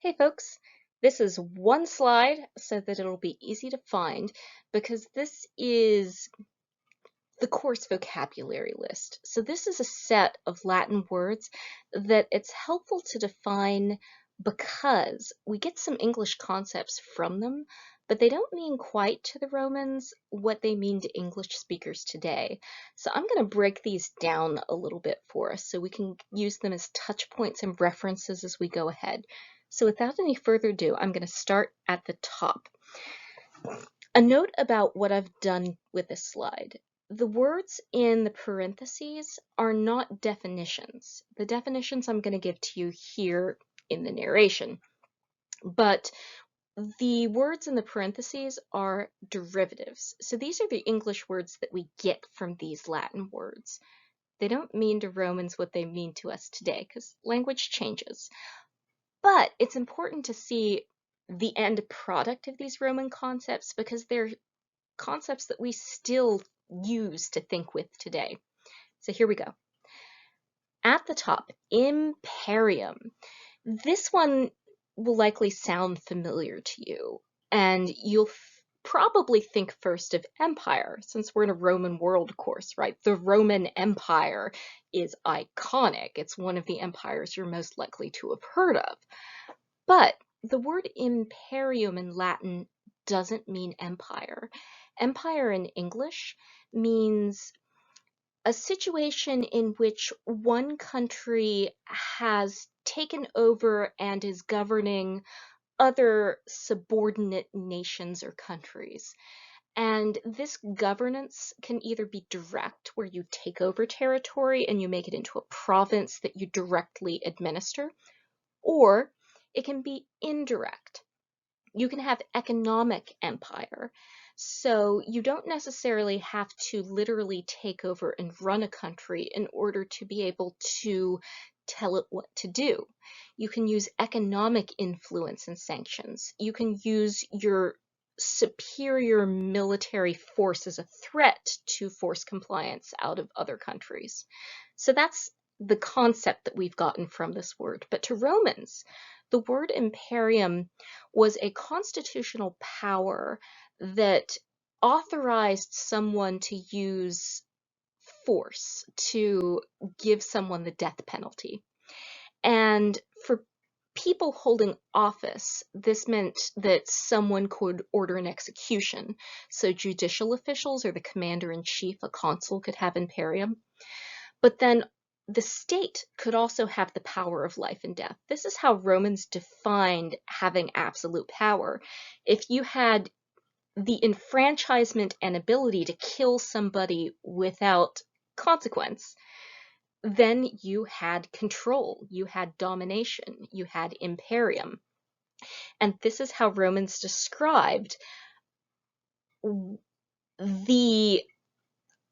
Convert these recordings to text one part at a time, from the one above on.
Hey folks, this is one slide so that it'll be easy to find because this is the course vocabulary list. So this is a set of Latin words that it's helpful to define because we get some English concepts from them, but they don't mean quite to the Romans what they mean to English speakers today. So I'm going to break these down a little bit for us so we can use them as touch points and references as we go ahead. So without any further ado, I'm going to start at the top. A note about what I've done with this slide. The words in the parentheses are not definitions. The definitions I'm going to give to you here in the narration. But the words in the parentheses are derivatives. So these are the English words that we get from these Latin words. They don't mean to Romans what they mean to us today because language changes. But it's important to see the end product of these Roman concepts because they're concepts that we still use to think with today. So here we go. At the top, Imperium. This one will likely sound familiar to you, and you'll probably think first of empire, since we're in a Roman world course, right? The Roman Empire is iconic. It's one of the empires you're most likely to have heard of. But the word imperium in Latin doesn't mean empire. Empire in English means a situation in which one country has taken over and is governing other subordinate nations or countries. And this governance can either be direct, where you take over territory and you make it into a province that you directly administer, or it can be indirect. You can have economic empire. So you don't necessarily have to literally take over and run a country in order to be able to tell it what to do. You can use economic influence and sanctions. You can use your superior military force as a threat to force compliance out of other countries. So that's the concept that we've gotten from this word. But to Romans, the word imperium was a constitutional power that authorized someone to use force to give someone the death penalty. And for people holding office, this meant that someone could order an execution. So judicial officials or the commander-in-chief, a consul, could have imperium. But then the state could also have the power of life and death. This is how Romans defined having absolute power. If you had the enfranchisement and ability to kill somebody without consequence, then you had control, you had domination, you had imperium. And this is how Romans described the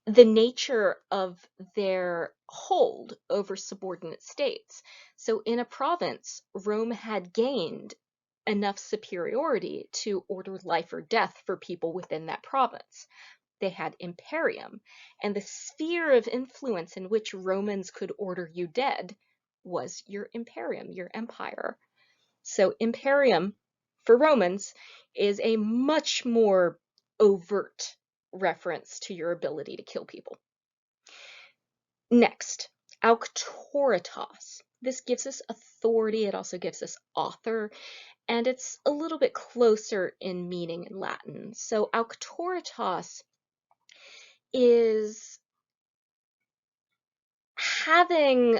nature of their hold over subordinate states. So in a province, Rome had gained enough superiority to order life or death for people within that province. They had imperium, and the sphere of influence in which Romans could order you dead was your imperium, your empire. So imperium for Romans is a much more overt reference to your ability to kill people. Next, Alctoratos. This gives us authority, it also gives us author, and it's a little bit closer in meaning in Latin. So Alctoratos is having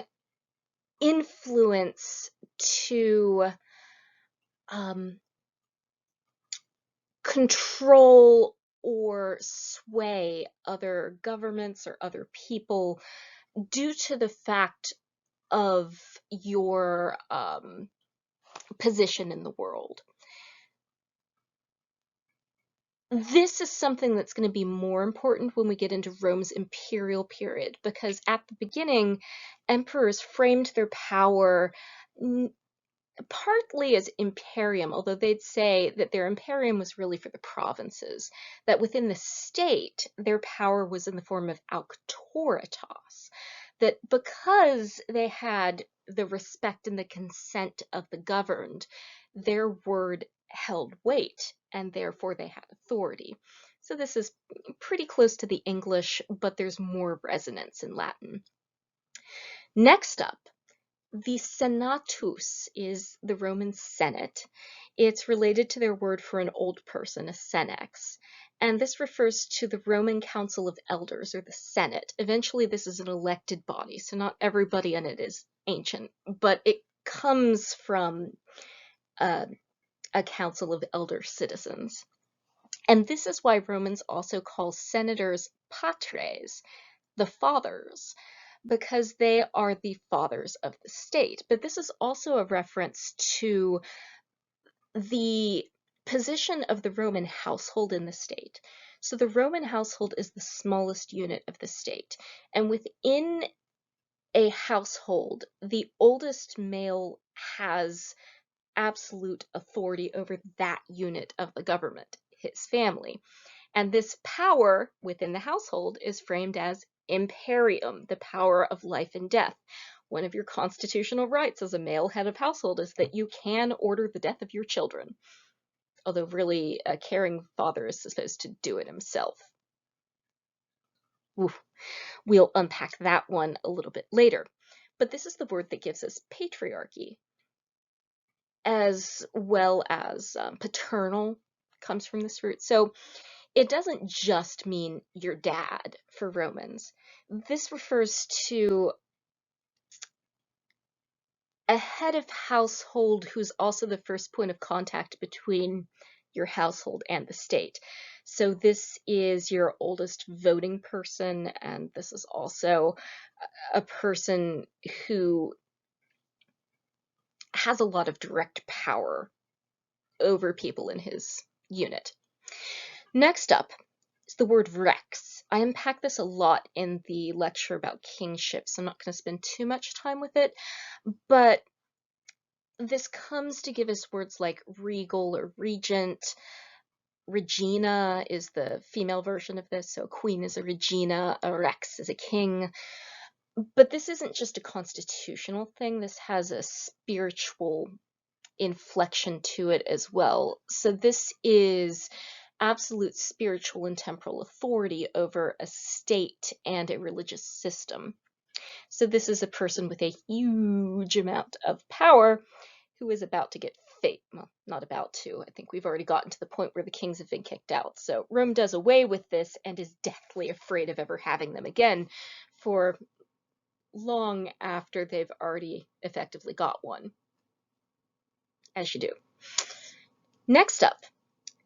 influence to control or sway other governments or other people due to the fact of your position in the world. This is something that's going to be more important when we get into Rome's imperial period, because at the beginning, emperors framed their power partly as imperium, although they'd say that their imperium was really for the provinces, that within the state, their power was in the form of Alctoratos, that because they had the respect and the consent of the governed, their word held weight, and therefore they had authority. So this is pretty close to the English, but there's more resonance in Latin. Next up, the senatus is the Roman Senate. It's related to their word for an old person, a senex, and this refers to the Roman Council of Elders, or the Senate. Eventually, this is an elected body, so not everybody in it is ancient, but it comes from a council of elder citizens. And this is why Romans also call senators patres, the fathers, because they are the fathers of the state. But this is also a reference to the position of the Roman household in the state. So the Roman household is the smallest unit of the state. And within a household, the oldest male has absolute authority over that unit of the government, his family. And this power within the household is framed as Imperium, the power of life and death. One of your constitutional rights as a male head of household is that you can order the death of your children. Although really, a caring father is supposed to do it himself. Oof. We'll unpack that one a little bit later. But this is the word that gives us patriarchy, as well as paternal comes from this root. So it doesn't just mean your dad for Romans. This refers to a head of household who's also the first point of contact between your household and the state. So this is your oldest voting person, and this is also a person who has a lot of direct power over people in his unit. Next up is the word rex. I unpack this a lot in the lecture about kingship, so I'm not going to spend too much time with it, but this comes to give us words like regal or regent. Regina is the female version of this, so a queen is a regina, a rex is a king. But this isn't just a constitutional thing, this has a spiritual inflection to it as well. So this is absolute spiritual and temporal authority over a state and a religious system. So this is a person with a huge amount of power who is about to get well, not about to. I think we've already gotten to the point where the kings have been kicked out. So Rome does away with this and is deathly afraid of ever having them again for long after they've already effectively got one, as you do. Next up,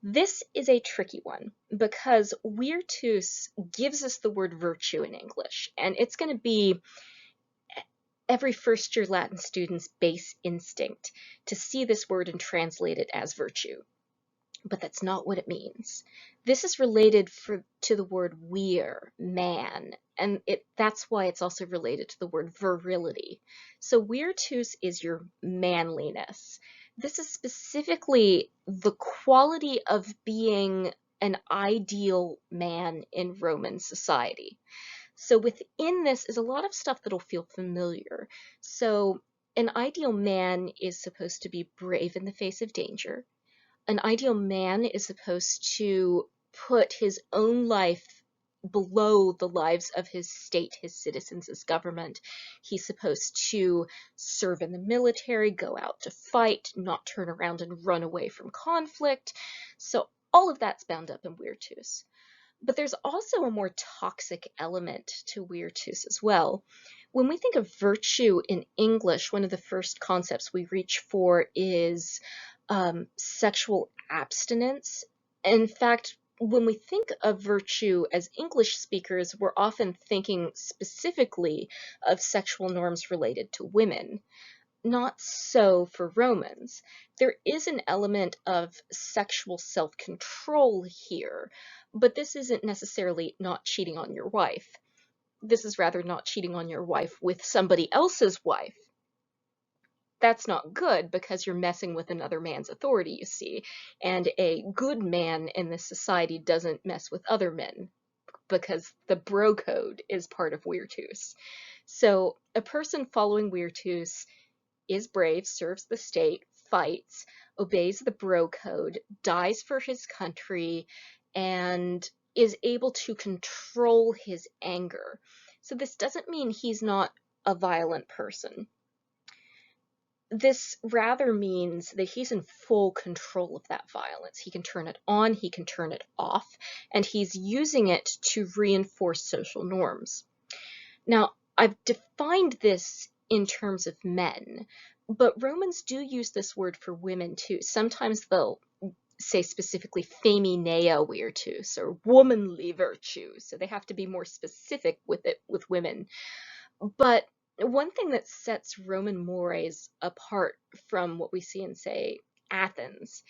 this is a tricky one because virtus gives us the word virtue in English, and it's going to be every first-year Latin student's base instinct to see this word and translate it as virtue. But that's not what it means. This is related to the word vir, man, and that's why it's also related to the word virility. So virtus is your manliness. This is specifically the quality of being an ideal man in Roman society. So within this is a lot of stuff that'll feel familiar. So an ideal man is supposed to be brave in the face of danger. An ideal man is supposed to put his own life below the lives of his state, his citizens, his government. He's supposed to serve in the military, go out to fight, not turn around and run away from conflict. So all of that's bound up in virtus. But there's also a more toxic element to virtus as well. When we think of virtue in English, one of the first concepts we reach for is sexual abstinence. In fact, when we think of virtue as English speakers, we're often thinking specifically of sexual norms related to women. Not so for Romans. There is an element of sexual self-control here, but this isn't necessarily not cheating on your wife. This is rather not cheating on your wife with somebody else's wife. That's not good because you're messing with another man's authority, you see. And a good man in this society doesn't mess with other men because the bro code is part of virtus. So a person following Virtus is brave, serves the state, fights, obeys the bro code, dies for his country, and is able to control his anger. So this doesn't mean he's not a violent person. This rather means that he's in full control of that violence. He can turn it on, he can turn it off, and he's using it to reinforce social norms. Now, I've defined this in terms of men, but Romans do use this word for women too. Sometimes they'll say specifically feminea virtus, or womanly virtue, so they have to be more specific with it with women. But one thing that sets Roman mores apart from what we see in, say, Athens,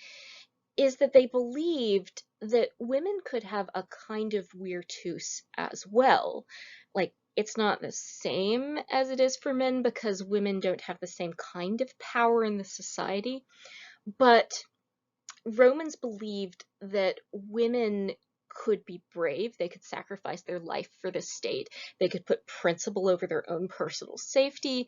is that they believed that women could have a kind of virtus as well. Like, it's not the same as it is for men because women don't have the same kind of power in the society, but Romans believed that women could be brave, they could sacrifice their life for the state, they could put principle over their own personal safety,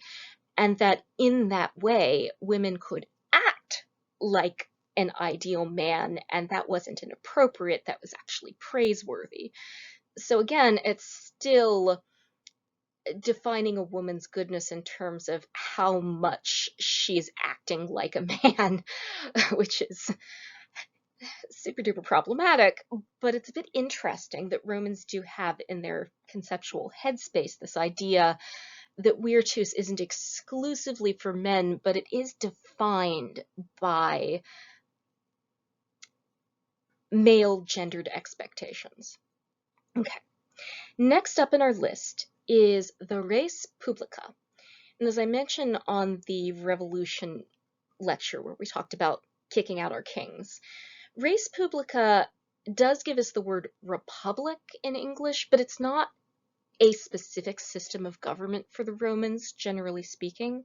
and that in that way, women could act like an ideal man, and that wasn't inappropriate, that was actually praiseworthy. So again, it's still defining a woman's goodness in terms of how much she's acting like a man, which is super duper problematic, but it's a bit interesting that Romans do have in their conceptual headspace this idea that virtus isn't exclusively for men, but it is defined by male gendered expectations. Okay, next up in our list is the res publica. And as I mentioned on the Revolution lecture where we talked about kicking out our kings, res publica does give us the word republic in English, but it's not a specific system of government for the Romans, generally speaking.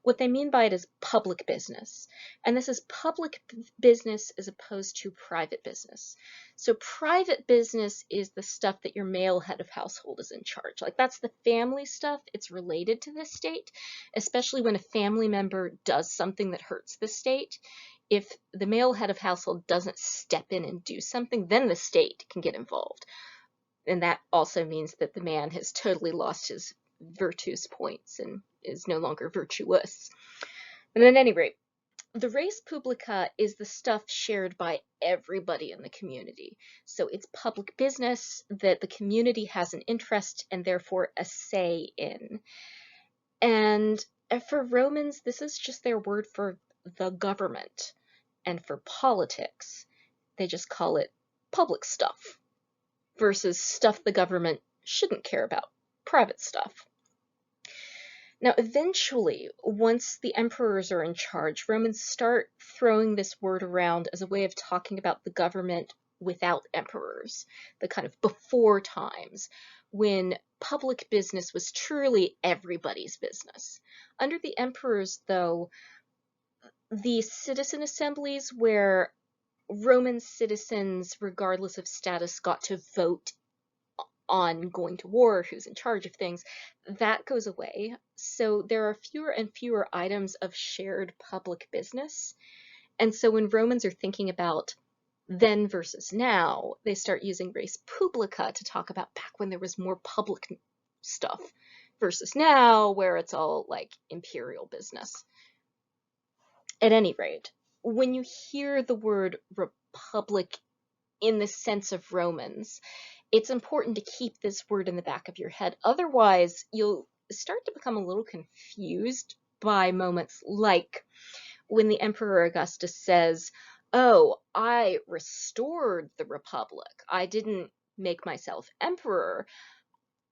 What they mean by it is public business. And this is public business as opposed to private business. So private business is the stuff that your male head of household is in charge. Like, that's the family stuff. It's related to the state, especially when a family member does something that hurts the state. If the male head of household doesn't step in and do something, then the state can get involved. And that also means that the man has totally lost his virtus points and is no longer virtuous. And at any rate, the res publica is the stuff shared by everybody in the community. So it's public business that the community has an interest and therefore a say in. And for Romans, this is just their word for the government. And for politics, they just call it public stuff versus stuff the government shouldn't care about, private stuff. Now, eventually, once the emperors are in charge, Romans start throwing this word around as a way of talking about the government without emperors, the kind of before times, when public business was truly everybody's business. Under the emperors, though, the citizen assemblies where Roman citizens, regardless of status, got to vote on going to war, who's in charge of things, that goes away. So there are fewer and fewer items of shared public business. And so when Romans are thinking about then versus now, they start using res publica to talk about back when there was more public stuff versus now where it's all like imperial business. At any rate, when you hear the word republic in the sense of Romans, it's important to keep this word in the back of your head. Otherwise, you'll start to become a little confused by moments like when the Emperor Augustus says, "Oh, I restored the Republic. I didn't make myself emperor."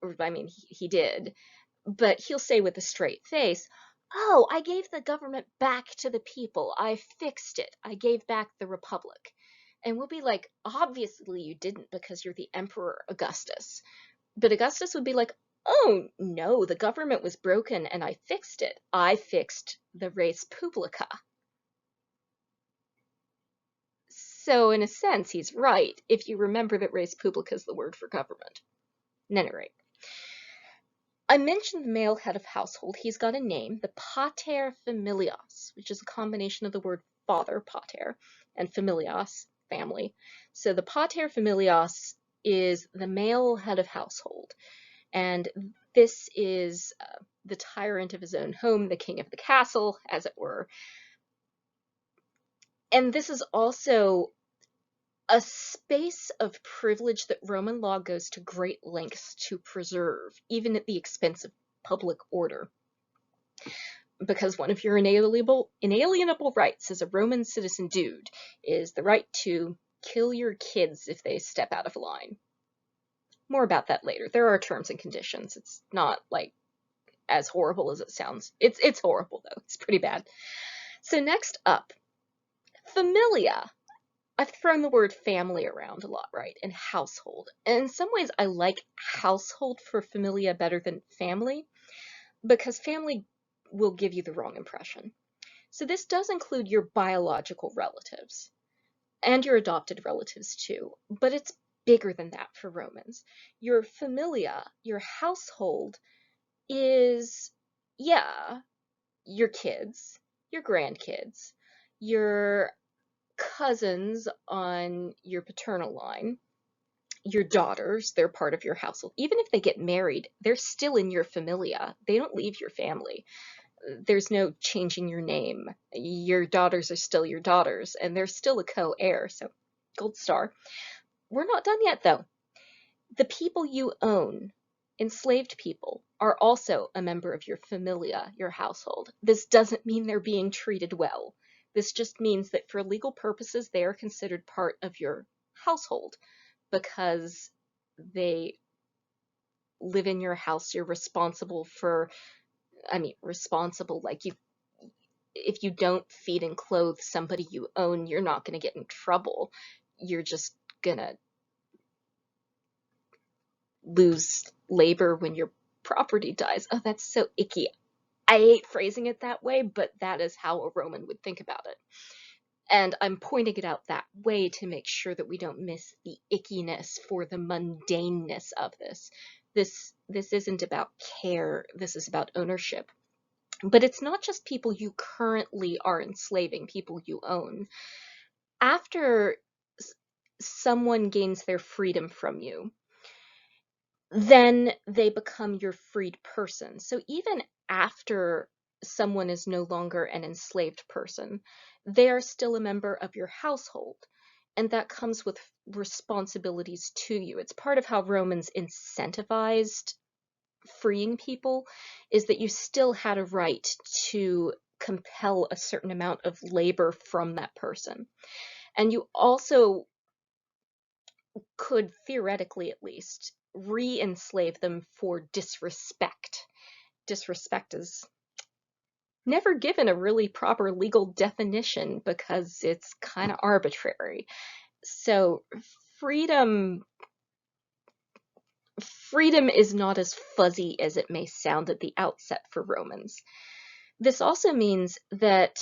Or, I mean, he did. But he'll say with a straight face, "Oh, I gave the government back to the people. I fixed it. I gave back the Republic." And we'll be like, obviously you didn't because you're the Emperor Augustus. But Augustus would be like, "Oh, no, the government was broken and I fixed it. I fixed the res publica." So in a sense, he's right, if you remember that res publica is the word for government. At any rate. I mentioned the male head of household. He's got a name, the pater familias, which is a combination of the word father, pater, and familias, family. So the pater familias is the male head of household. And this is the tyrant of his own home, the king of the castle, as it were. And this is also a space of privilege that Roman law goes to great lengths to preserve, even at the expense of public order. Because one of your inalienable rights as a Roman citizen dude is the right to kill your kids if they step out of line. More about that later. There are terms and conditions. It's not like as horrible as it sounds. It's horrible though. It's pretty bad. So next up, familia. I've thrown the word family around a lot, right? And household. And in some ways I like household for familia better than family, because family will give you the wrong impression. So this does include your biological relatives and your adopted relatives too, but it's bigger than that for Romans. Your familia, your household, is, yeah, your kids, your grandkids, your cousins on your paternal line, your daughters, they're part of your household. Even if they get married, they're still in your familia. They don't leave your family. There's no changing your name. Your daughters are still your daughters, and they're still a co-heir, so gold star. We're not done yet, though. The people you own, enslaved people, are also a member of your familia, your household. This doesn't mean they're being treated well. This just means that for legal purposes, they are considered part of your household because they live in your house. You're responsible for, responsible, like if you don't feed and clothe somebody you own, you're not going to get in trouble. You're just going to lose labor when your property dies. Oh, that's so icky. I hate phrasing it that way, but that is how a Roman would think about it. And I'm pointing it out that way to make sure that we don't miss the ickiness for the mundaneness of this. This isn't about care, this is about ownership. But it's not just people you currently are enslaving, people you own. After someone gains their freedom from you, then they become your freed person. So even after someone is no longer an enslaved person, they are still a member of your household. And that comes with responsibilities to you. It's part of how Romans incentivized freeing people, is that you still had a right to compel a certain amount of labor from that person. And you also could, theoretically at least, re-enslave them for disrespect. Disrespect is never given a really proper legal definition because it's kind of arbitrary. So freedom is not as fuzzy as it may sound at the outset for Romans. This also means that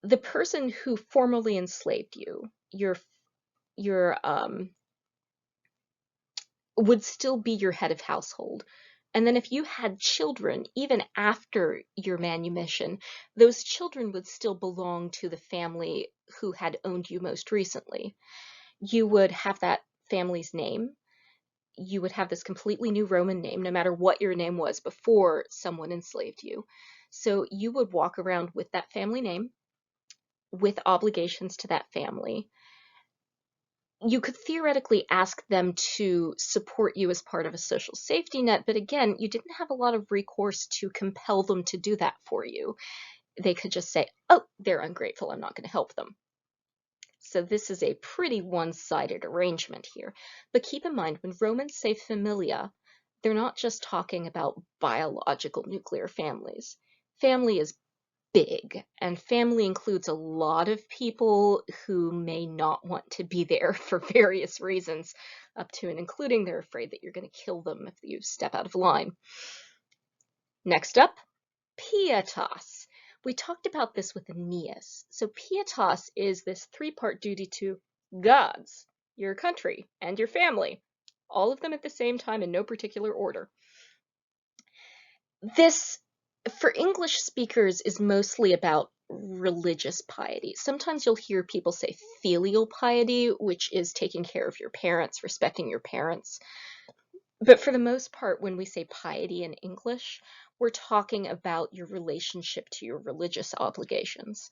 the person who formerly enslaved you, your would still be your head of household. And then if you had children, even after your manumission, those children would still belong to the family who had owned you most recently. You would have that family's name. You would have this completely new Roman name, no matter what your name was before someone enslaved you. So you would walk around with that family name, with obligations to that family. You could theoretically ask them to support you as part of a social safety net, but again, you didn't have a lot of recourse to compel them to do that for you. They could just say, oh, they're ungrateful, I'm not going to help them. So this is a pretty one-sided arrangement here. But keep in mind, when Romans say familia, they're not just talking about biological nuclear families. Family is big, and family includes a lot of people who may not want to be there for various reasons, up to and including they're afraid that you're going to kill them if you step out of line. Next up, Pietas. We talked about this with Aeneas. So Pietas is this three-part duty to gods, your country, and your family, all of them at the same time in no particular order. This, for English speakers, is mostly about religious piety. Sometimes you'll hear people say filial piety, which is taking care of your parents, respecting your parents. But for the most part, when we say piety in English, we're talking about your relationship to your religious obligations.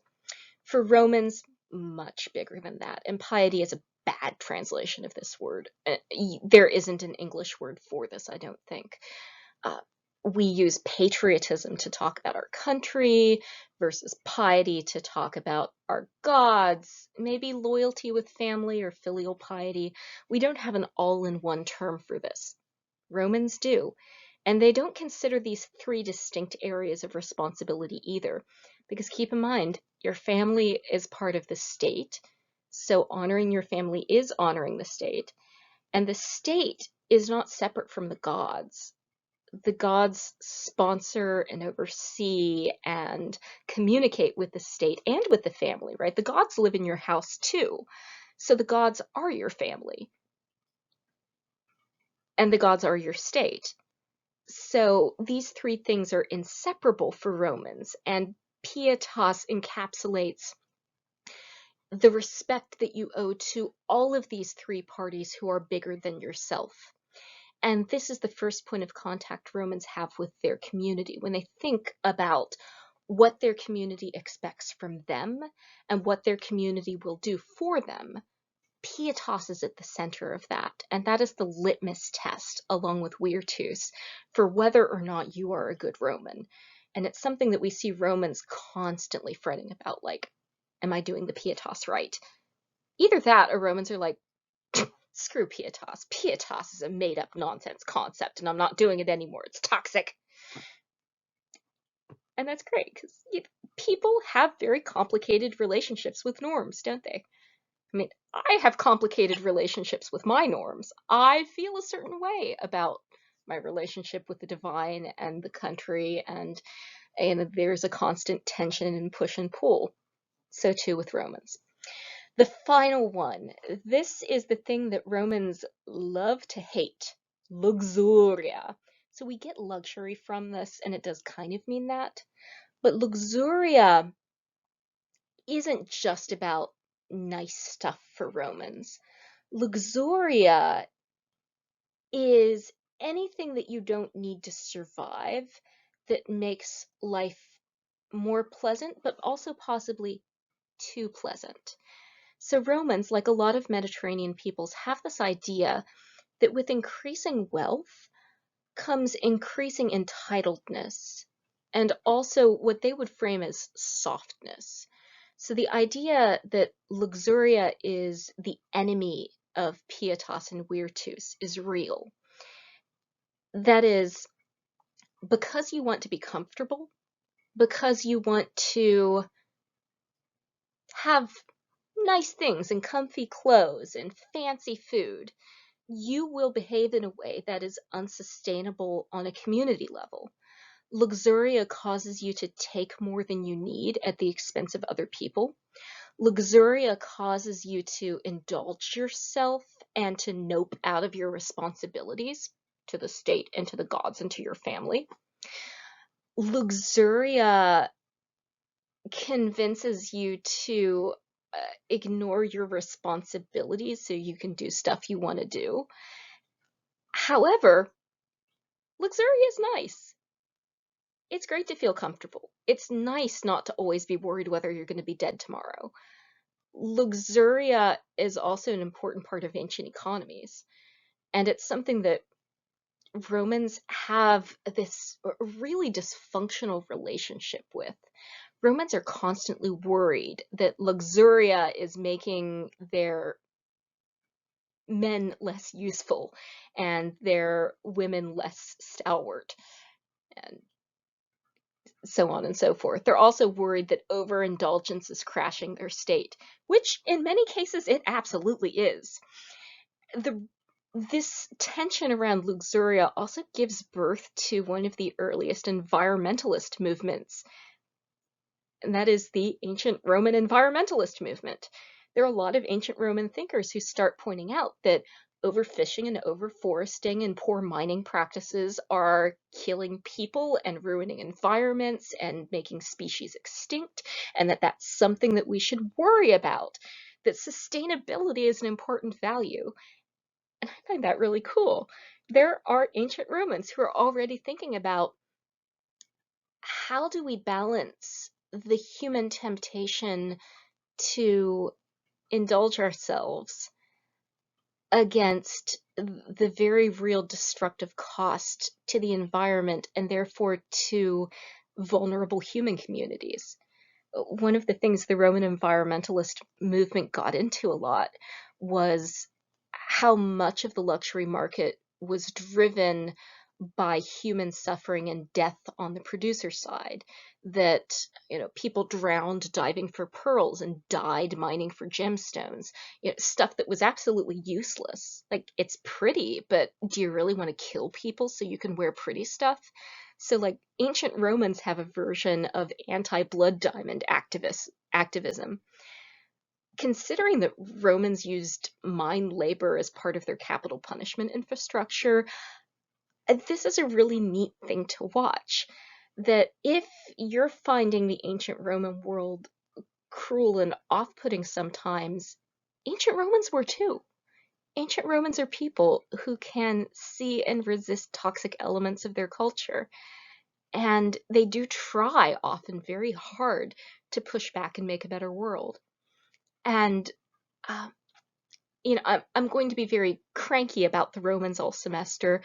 For Romans, much bigger than that. And piety is a bad translation of this word. There isn't an English word for this, I don't think. Uh, we use patriotism to talk about our country versus piety to talk about our gods, maybe loyalty with family or filial piety. We don't have an all-in-one term for this. Romans do. And they don't consider these three distinct areas of responsibility either. Because keep in mind, your family is part of the state. So honoring your family is honoring the state. And the state is not separate from the gods. The gods sponsor and oversee and communicate with the state and with the family, right? The gods live in your house too. So the gods are your family. And the gods are your state. So these three things are inseparable for Romans, and Pietas encapsulates the respect that you owe to all of these three parties who are bigger than yourself. And this is the first point of contact Romans have with their community when they think about what their community expects from them and what their community will do for them. Pietas is at the center of that, and that is the litmus test, along with virtus, for whether or not you are a good Roman. And it's something that we see Romans constantly fretting about, like, am I doing the Pietas right? Either that, or Romans are like, screw Pietas. Pietas is a made-up nonsense concept, and I'm not doing it anymore. It's toxic. And that's great, because people have very complicated relationships with norms, don't they? I mean, I have complicated relationships with my norms. I feel a certain way about my relationship with the divine and the country, and there's a constant tension and push and pull. So too with Romans. The final one. This is the thing that Romans love to hate. Luxuria. So we get luxury from this, and it does kind of mean that. But Luxuria isn't just about nice stuff for Romans. Luxuria is anything that you don't need to survive that makes life more pleasant, but also possibly too pleasant. So Romans, like a lot of Mediterranean peoples, have this idea that with increasing wealth comes increasing entitledness, and also what they would frame as softness. So the idea that Luxuria is the enemy of Pietas and Virtus is real. That is, because you want to be comfortable, because you want to have nice things and comfy clothes and fancy food, you will behave in a way that is unsustainable on a community level. Luxuria causes you to take more than you need at the expense of other people. Luxuria causes you to indulge yourself and to nope out of your responsibilities to the state and to the gods and to your family. Luxuria convinces you to ignore your responsibilities so you can do stuff you want to do. However, Luxuria is nice. It's great to feel comfortable. It's nice not to always be worried whether you're going to be dead tomorrow. Luxuria is also an important part of ancient economies, and it's something that Romans have this really dysfunctional relationship with. Romans are constantly worried that Luxuria is making their men less useful and their women less stalwart, and so on and so forth. They're also worried that overindulgence is crashing their state, which in many cases it absolutely is. This tension around Luxuria also gives birth to one of the earliest environmentalist movements, and that is the ancient Roman environmentalist movement. There are a lot of ancient Roman thinkers who start pointing out that overfishing and overforesting and poor mining practices are killing people and ruining environments and making species extinct, and that that's something that we should worry about, that sustainability is an important value. And I find that really cool. There are ancient Romans who are already thinking about how do we balance the human temptation to indulge ourselves against the very real destructive cost to the environment and therefore to vulnerable human communities. One of the things the Roman environmentalist movement got into a lot was how much of the luxury market was driven by human suffering and death on the producer side. That, people drowned diving for pearls and died mining for gemstones. Stuff that was absolutely useless. Like, it's pretty, but do you really want to kill people so you can wear pretty stuff? So, like, ancient Romans have a version of anti-blood diamond activism. Considering that Romans used mine labor as part of their capital punishment infrastructure, this is a really neat thing to watch. That if you're finding the ancient Roman world cruel and off-putting sometimes, ancient Romans were too. Ancient Romans are people who can see and resist toxic elements of their culture. And they do try often very hard to push back and make a better world. And, uh, I'm going to be very cranky about the Romans all semester,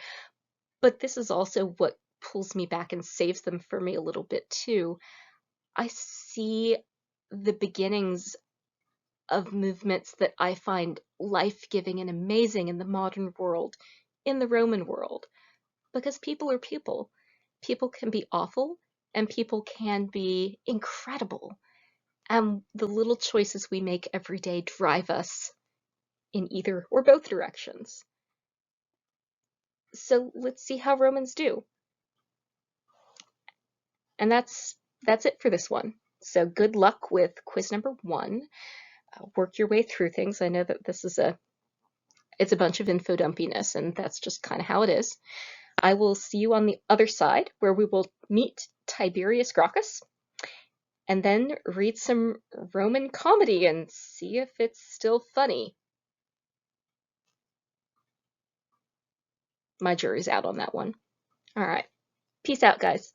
but this is also what pulls me back and saves them for me a little bit too. I see the beginnings of movements that I find life-giving and amazing in the modern world, in the Roman world, because people are people. People can be awful, and people can be incredible. And the little choices we make every day drive us in either or both directions. So let's see how Romans do. And that's it for this one. So good luck with quiz number 1. Work your way through things. I know that this is it's a bunch of info dumpiness, and that's just kind of how it is. I will see you on the other side, where we will meet Tiberius Gracchus and then read some Roman comedy and see if it's still funny. My jury's out on that one. All right. Peace out, guys.